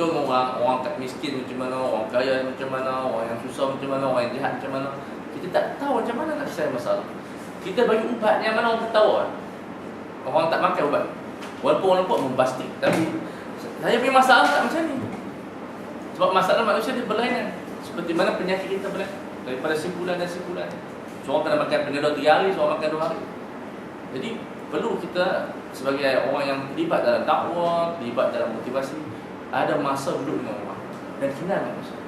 bergaul dengan orang miskin macam mana, orang kaya macam mana, orang yang susah macam mana, orang yang jahat macam mana. Kita tak tahu macam mana nak selesai masalah. Kita bagi ubat yang mana orang ketawa. Orang tak makan ubat. Walaupun orang buat membastik, tapi saya punya masalah tak macam ni. Sebab masalah manusia dia berlainan. Seperti mana penyakit kita berlainan. Daripada simpulan dan simpulan. Seorang kena makan penyedot 3 hari, seorang makan 2 hari. Jadi perlu kita sebagai orang yang terlibat dalam dakwah, terlibat dalam motivasi, ada masa duduk dengan orang dan kenal manusia.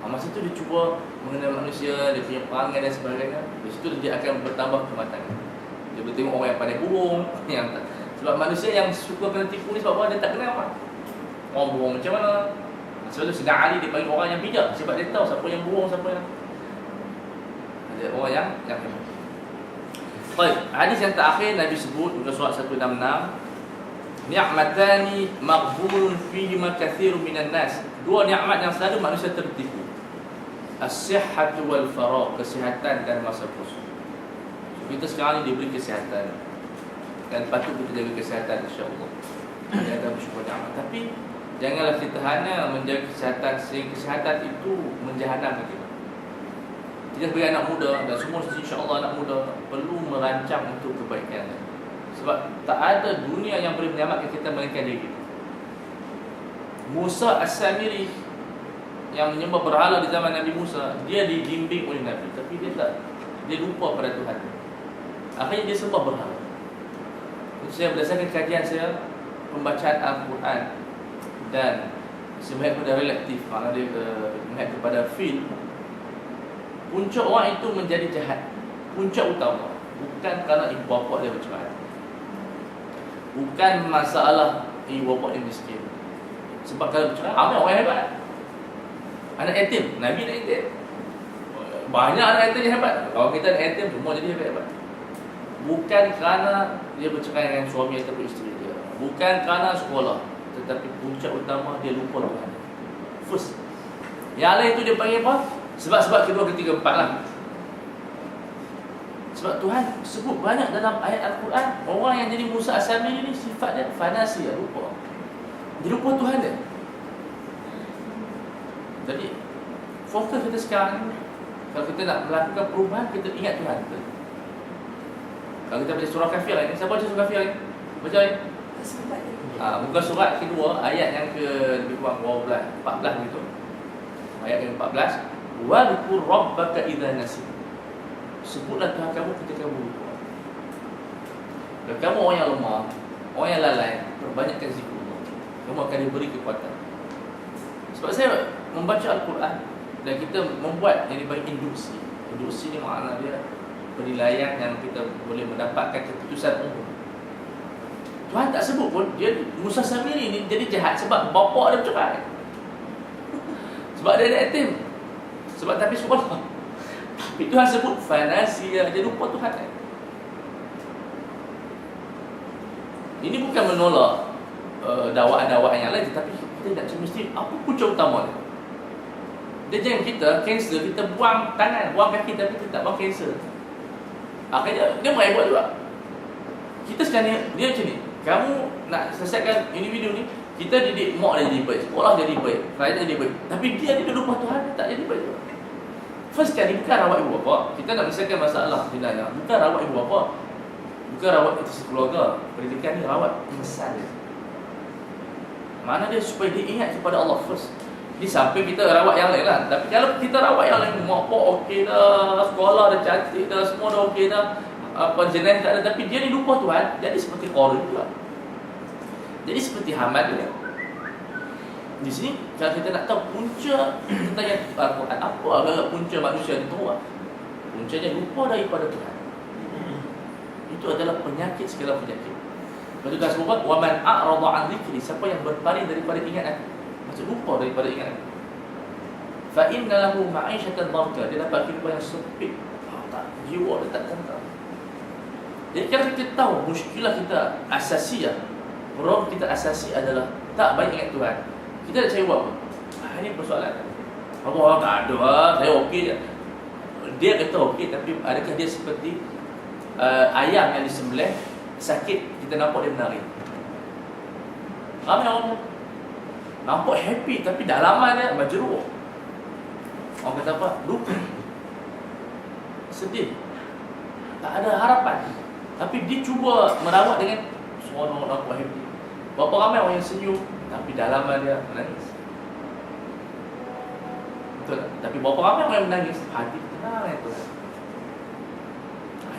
Masa tu dia cuba mengenal manusia, dia punya perangai dan sebagainya. Di situ dia akan bertambah kematangan. Dia boleh tengok orang yang pandai bohong, yang tak. Sebab manusia yang suka kena tipu ni sebab apa? Dia tak kenal orang. Orang bohong macam mana? Sebab tu Sayyidina Ali dia panggil orang yang bijak, sebab dia tahu siapa yang bohong, siapa yang ada orang yang hebat. Baik, hadis yang terakhir Nabi sebut dalam surah 166, ni'matani maghbunun fihima katsirun minan nas. 2 nikmat yang selalu manusia tertipu. As-sihhatu wal faragh, kesihatan dan masa kosong. Kita sekarang ni diberi kesihatan dan patut kita jaga kesihatan, insya-Allah. Jaga bersyukur nikmat. Tapi janganlah kita hanya menjaga kesihatan sehingga kesihatan itu menjahanamkan kita. Kita sebagai anak muda dan semua insya-Allah anak muda perlu merancang untuk kebaikan. Sebab tak ada dunia yang boleh menyelamatkan kita melainkan diri kita. Musa As-Samiri yang menyembah berhala di zaman Nabi Musa, dia dibimbing oleh Nabi, tapi dia lupa pada Tuhan. Akhirnya dia sembah berhala. Itu saya berdasarkan kajian saya, pembacaan Al-Quran dan sebaik pada relatif, maknanya dia melihat kepada feel. Puncak orang itu menjadi jahat, puncak utama bukan kerana ibu bapa dia bercerai, bukan masalah ibu bapa dia miskin. Sebab kalau bercerai, ramai orang hebat. Anak yatim, Nabi anak yatim, banyak anak yatim yang hebat. Kalau kita anak yatim, semua jadi hebat. Bukan kerana dia bercerai dengan suami atau isteri dia, bukan kerana sekolah, tetapi puncak utama dia lupa Tuhan. First. Yang lain itu dia panggil apa? Sebab-sebab kedua, ketiga, 4 lah. Sebab Tuhan sebut banyak dalam ayat Al-Quran, orang yang jadi Musa As-Samiri ni sifat dia fanasi, lupa. Dia lupa Tuhan dia. Jadi fokus kita sekarang, kalau kita nak melakukan perubahan, kita ingat Tuhan kita. Kalau kita baca surah Kafir ni, siapa baca surah Kafir ni? Baca ni? Muka surat kedua, ayat yang ke lebih kurang 12, 14 gitu. Ayat yang 14, wadhkur rabbaka idza nasit. Sebutlah Tuhan kamu ketika kamu lupa. Kalau kamu orang yang lemah, orang yang lalai, perbanyakkan zikir, kamu akan diberi kekuatan. Sebab saya membaca Al-Quran dan kita membuat yang dipanggil induksi. Induksi ni makna dia penilaian yang kita boleh mendapatkan keputusan umum. Tuhan tak sebut pun dia Musa Samiri ni jadi jahat sebab bapa dia bercerai. Sebab dia ada yatim. Sebab tapi sekolah. Tapi Tuhan sebut fanasia, dia lupa Tuhan. Ini bukan menolak dakwaan-dakwaan yang lain, tetapi kita nak mesti apa punca utama dia. Dia jangan kita cancel, kita buang tangan, buang kaki, tapi kita tak buang cancel. Akhirnya dia mulai buat juga. Kita sekarang dia macam ni, kamu nak selesaikan individu ni, kita didik mak dia jadi baik, sekolah jadi baik, kerajaan jadi baik, tapi dia lupa Tuhan, dia tak jadi baik juga. First kali bukan rawat ibu bapa. Kita nak menyelesaikan masalah sebenarnya, bukan rawat ibu bapa, bukan rawat institusi keluarga. Pendidikan ni rawat insan dia. Mana dia supaya dia ingat kepada Allah first. Di samping kita rawat yang lain lah. Tapi kalau kita rawat yang lain, mak pak okey dah, sekolah dah cantik dah, semua dah okey dah, apa jenis tak ada, tapi dia ni lupa Tuhan, jadi seperti Qarun juga. Jadi seperti Hamad dia. Di sini kalau kita nak tahu punca tentang yang Al-Quran, apa agak punca manusia itu tahu. Puncanya lupa daripada Tuhan. Itu adalah penyakit segala penyakit. Lepas tu dah sebut wa man a'rada 'an dzikri, siapa yang berpaling daripada ingat aku, maksud lupa daripada ingat aku, fa inna lahu ma'isyatan dhanka, dia dapat kehidupan yang sempit. Tak, jiwa dia tak tenang. Jadi kalau kita tahu muskilah kita asasiyah, problem kita asasi adalah tak baik ingat Tuhan, kita nak cari buat apa? Ini persoalan. Allah tak ada, saya okey je. Dia kata okey, tapi adakah dia seperti ayam yang disembelih sakit, kita nampak dia menari? Ramai orang Nampak happy tapi dalaman dia majruh. Orang kata apa? Luka. Sedih. Tak ada harapan. Tapi dia cuba merawat dengan seronok, nampak happy. Berapa ramai orang yang senyum tapi dalaman dia menangis. Betul tak? Tapi berapa ramai orang yang menangis hati tenang itu.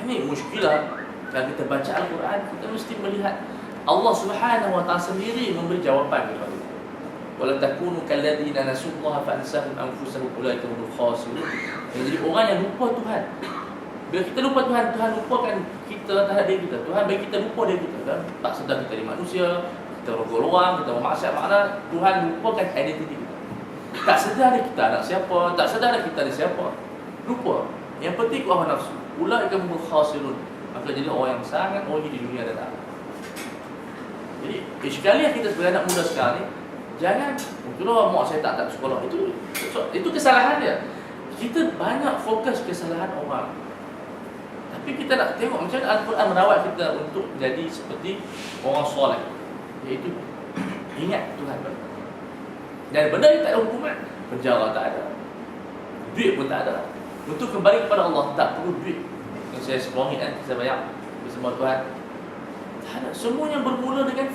Ini muskilah. Kalau kita baca Al-Quran, kita mesti melihat Allah Subhanahu wa taala sendiri memberi jawapan kepada kita. Wala takunu kalladzina nasullaha fa ansahum anfusahum ulaika humul khasirun. Jadi orang yang lupa Tuhan. Bila kita lupa Tuhan, Tuhan lupakan kita terhadap diri kita. Tuhan bagi kita lupa diri kita kan. Tak sedar kita ni manusia, kita golongan, kita bermaksiat, makna Tuhan lupakan identiti kita. Tak sedar kita anak siapa, tak sedar kita ni siapa. Lupa. Yang penting hawa nafsu. Ulaika humul khasirun. Maka jadi orang yang sangat rugi di dunia dan akhirat. Jadi, sekali kita sebagai anak muda sekarang ni, jangan, itulah mak saya tak sekolah. Itu kesalahan dia. Kita banyak fokus kesalahan orang. Tapi kita nak tengok macam mana Al-Quran merawat kita untuk jadi seperti orang soleh. Iaitu ingat Tuhan. Dan benda ni tak ada hukuman. Penjara tak ada. Duit pun tak ada. Untuk kembali kepada Allah, tak perlu duit. Yang saya serongi kan, saya bayar bersama Tuhan. Tak ada. Semuanya bermula dengan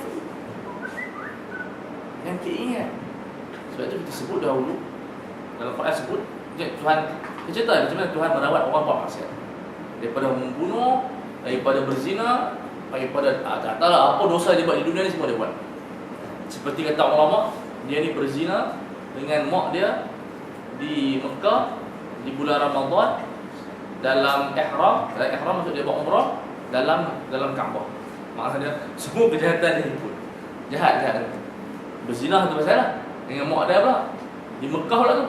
yang keingat. Sebab itu kita sebut dahulu dalam Quran sebut Tuhan, kita cerita macam mana Tuhan merawat orang buat maksiat. Daripada membunuh, daripada berzina, daripada tak tahulah apa dosa dia buat di dunia ni, semua dia buat. Seperti kata ulama, dia ni berzina dengan mak dia di Mekah di bulan Ramadan dalam ihram maksud dia buat umrah dalam Kaabah. Maksudnya semua kejahatan dia pun jahat. Berzina tu pasal lah dengan mak dia pula di Mekah pula tu.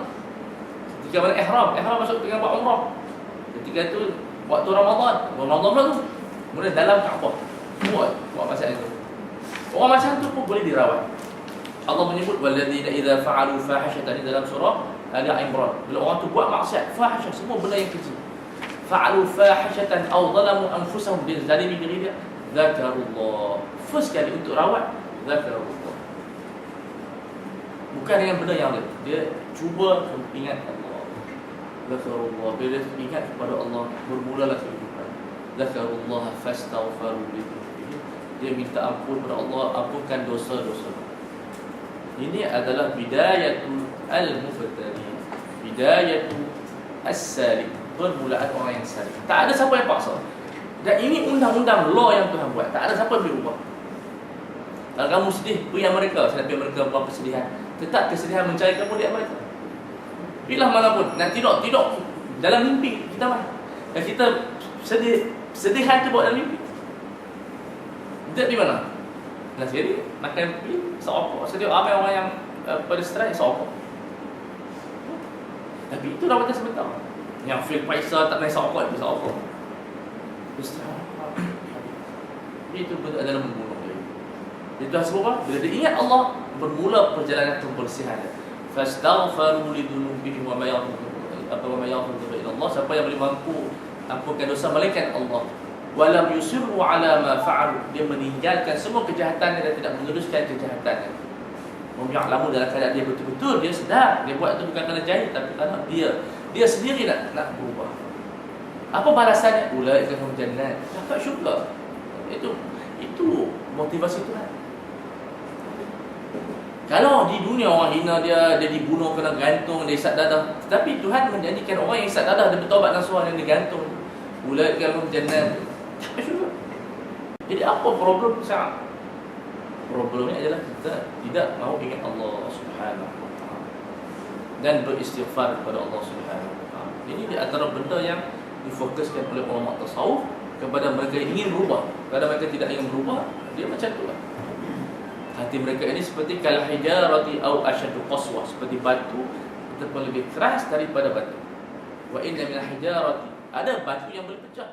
Ketika mana ihram masuk dengan buat umrah. Ketika tu waktu Ramadan pula tu. Kemudian dalam Kaabah buat pasal itu. Orang macam tu pun boleh dirawat. Allah menyebut walladzina idza fa'alu fahishatan dalam surah Ali Imran. Bila orang tu buat maksiat, fahisyah, semua benda yang kecil. Fa'alu fahishatan aw zalamu anfusahum bil zalimi diri dia, zakarullah. First kali untuk rawat, zakarullah. Bukan dengan benda yang lain. Dia cuba ingat Allah. Zakarullah. Bila ingat kepada Allah, bermulalah kehidupan. Zakarullah fastaghfiru lahu. Dia minta ampun kepada Allah, ampunkan dosa-dosa. Ini adalah bidayatul al-mufattari, bidayatul as-salik, permulaan orang yang salik. Tak ada siapa yang paksa. Dan ini undang-undang law yang Tuhan buat. Tak ada siapa yang boleh ubah. Kalau kamu sedih, beri mereka. Sebab mereka buat kesedihan. Tetap kesedihan mencari kemuliaan mereka. Bila manapun, nak tidur dalam mimpi kita mah. Dan kita sedihan tu buat dalam mimpi. Dia di mana? Nah, jadi makan pergi seopok. Sedia ramai orang yang pada stres seopok. Tapi itu rawatan sebentar. Yang feel paisa tak naik seopok itu seopok. Itu betul adalah membunuh dia. Itu sebab apa? Bila dia ingat Allah, bermula perjalanan pembersihan dia. Fastaghfiru lidunubihim wa ma yaghfiru illa Allah. Siapa yang boleh mampu ampunkan dosa malaikat Allah. Walam yusirru ala ma fa'alu. Dia meninggalkan semua kejahatan dan tidak meneruskan kejahatan. Ya'lamu dalam keadaan dia betul-betul dia sedar dia buat itu bukan kerana jahil, tapi kerana dia sendiri nak berubah. Apa balasannya? Ulaika hum jannat, dapat syurga. Itu motivasi Tuhan. Kalau di dunia orang hina dia dibunuh kena gantung, dia isap dadah. Tetapi Tuhan menjanjikan orang yang isap dadah dia bertaubat nasuha dan digantung. Ulaika hum jannat. Jadi apa problem sekarang? Problemnya adalah kita tidak mahu ingat Allah Subhanahu wa taala dan beristighfar kepada Allah Subhanahu wa taala. Ini di antara benda yang difokuskan oleh ulama tasawuf kepada mereka yang ingin berubah. Kalau mereka tidak ingin berubah, dia macam itulah. Hati mereka ini seperti kal hijarati au ashadu qaswa, seperti batu ataupun lebih keras daripada batu. Wa inna min hijarati, ada batu yang boleh pecah.